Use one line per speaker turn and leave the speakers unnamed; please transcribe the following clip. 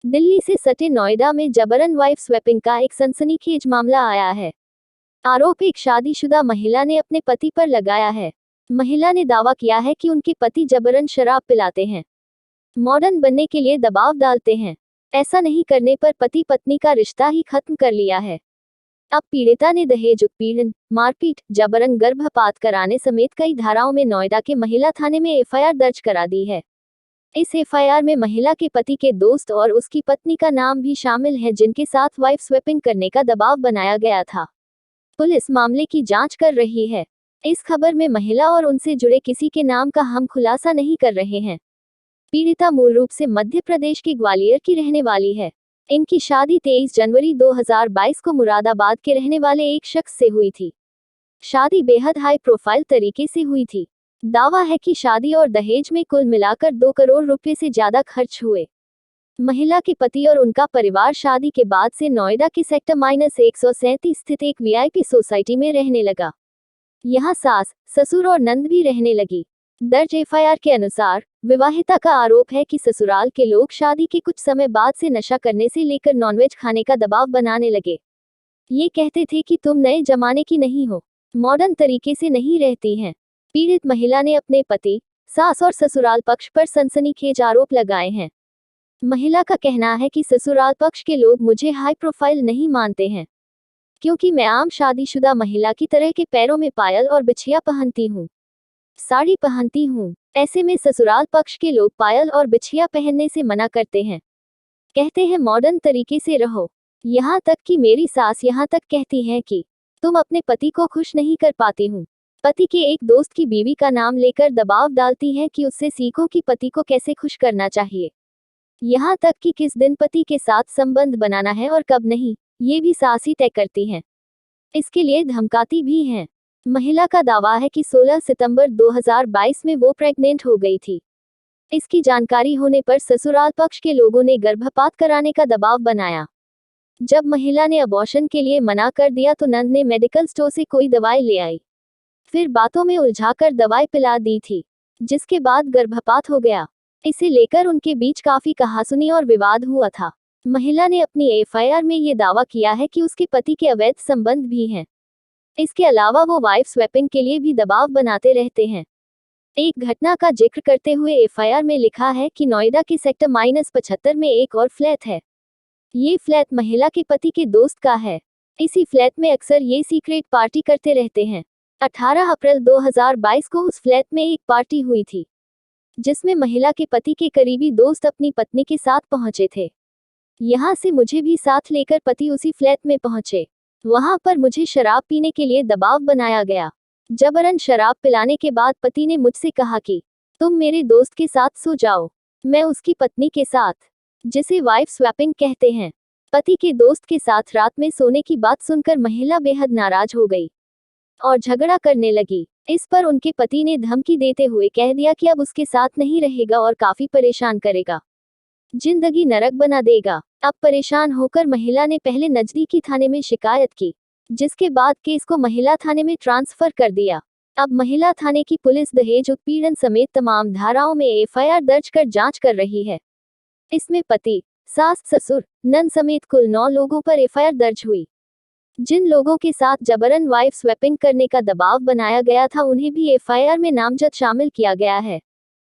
दिल्ली से सटे नोएडा में जबरन वाइफ स्वैपिंग का एक सनसनीखेज मामला आया है। आरोप एक शादीशुदा महिला ने अपने पति पर लगाया है। महिला ने दावा किया है कि उनके पति जबरन शराब पिलाते हैं, मॉडर्न बनने के लिए दबाव डालते हैं। ऐसा नहीं करने पर पति पत्नी का रिश्ता ही खत्म कर लिया है। अब पीड़िता ने दहेज उत्पीड़न, मारपीट, जबरन गर्भपात कराने समेत कई धाराओं में नोएडा के महिला थाने में एफआईआर दर्ज करा दी है। इस एफआईआर में महिला के पति के दोस्त और उसकी पत्नी का नाम भी शामिल है, जिनके साथ वाइफ स्वैपिंग करने का दबाव बनाया गया था। पुलिस मामले की जांच कर रही है। इस खबर में महिला और उनसे जुड़े किसी के नाम का हम खुलासा नहीं कर रहे हैं। पीड़िता मूल रूप से मध्य प्रदेश के ग्वालियर की रहने वाली है। इनकी शादी 23 जनवरी 2022 को मुरादाबाद के रहने वाले एक शख्स से हुई थी। शादी बेहद हाई प्रोफाइल तरीके से हुई थी। दावा है कि शादी और दहेज में कुल मिलाकर 2 करोड़ रुपए से ज्यादा खर्च हुए। महिला के पति और उनका परिवार शादी के बाद से नोएडा के सेक्टर -137 स्थित एक वीआईपी सोसाइटी में रहने लगा। यहां सास, ससुर और नंद भी रहने लगी। दर्ज एफआईआर के अनुसार विवाहिता का आरोप है कि ससुराल के लोग शादी के कुछ समय बाद से नशा करने से लेकर नॉनवेज खाने का दबाव बनाने लगे। ये कहते थे कि तुम नए जमाने की नहीं हो, मॉडर्न तरीके से नहीं रहती हैं। पीड़ित महिला ने अपने पति, सास और ससुराल पक्ष पर सनसनीखेज आरोप लगाए हैं। महिला का कहना है कि ससुराल पक्ष के लोग मुझे हाई प्रोफाइल नहीं मानते हैं, क्योंकि मैं आम शादीशुदा महिला की तरह के पैरों में पायल और बिछिया पहनती हूँ, साड़ी पहनती हूँ। ऐसे में ससुराल पक्ष के लोग पायल और बिछिया पहनने से मना करते हैं। कहते हैं मॉडर्न तरीके से रहो। यहाँ तक कि मेरी सास यहाँ तक कहती हैं कि तुम अपने पति को खुश नहीं कर पाती हूँ। पति के एक दोस्त की बीवी का नाम लेकर दबाव डालती हैं कि उससे सीखो कि पति को कैसे खुश करना चाहिए। यहाँ तक कि किस दिन पति के साथ संबंध बनाना है और कब नहीं, ये भी सास ही तय करती हैं। इसके लिए धमकाती भी हैं। महिला का दावा है कि 16 सितंबर 2022 में वो प्रेग्नेंट हो गई थी। इसकी जानकारी होने पर ससुराल पक्ष के लोगों ने गर्भपात कराने का दबाव बनाया। जब महिला ने अबॉर्शन के लिए मना कर दिया तो नंद ने मेडिकल स्टोर से कोई दवाई ले आई, फिर बातों में उलझाकर दवाई पिला दी थी, जिसके बाद गर्भपात हो गया। इसे लेकर उनके बीच काफी कहासुनी और विवाद हुआ था। महिला ने अपनी एफआईआर में ये दावा किया है कि उसके पति के अवैध संबंध भी हैं। इसके अलावा वो वाइफ स्वैपिंग के लिए भी दबाव बनाते रहते हैं। एक घटना का जिक्र करते हुए एफआईआर में लिखा है कि नोएडा के सेक्टर -75 में एक और फ्लैट है। ये फ्लैट महिला के पति के दोस्त का है। इसी फ्लैट में अक्सर ये सीक्रेट पार्टी करते रहते हैं। 18 अप्रैल 2022 को उस फ्लैट में एक पार्टी हुई थी, जिसमें महिला के पति के करीबी दोस्त अपनी पत्नी के साथ पहुंचे थे। यहां से मुझे भी साथ लेकर पति उसी फ्लैट में पहुंचे। वहां पर मुझे शराब पीने के लिए दबाव बनाया गया। जबरन शराब पिलाने के बाद पति ने मुझसे कहा कि तुम मेरे दोस्त के साथ सो जाओ। मैं उसकी पत्नी के साथ, जिसे वाइफ स्वैपिंग कहते हैं, पति के दोस्त के साथ रात में सोने की बात सुनकर महिला बेहद नाराज हो गई और झगड़ा करने लगी। इस पर उनके पति ने धमकी देते हुए कह दिया कि अब उसके साथ नहीं रहेगा और काफी परेशान करेगा, जिंदगी नरक बना देगा। अब परेशान होकर महिला ने पहले नजदीकी थाने में शिकायत की, जिसके बाद केस को महिला थाने में ट्रांसफर कर दिया। अब महिला थाने की पुलिस दहेज उत्पीड़न समेत तमाम धाराओं में एफआईआर दर्ज कर जांच कर रही है। इसमें पति, सास, ससुर, नंद समेत कुल 9 लोगों पर एफआईआर दर्ज हुई। जिन लोगों के साथ जबरन वाइफ स्वैपिंग करने का दबाव बनाया गया था, उन्हें भी एफआईआर में नामजद शामिल किया गया है।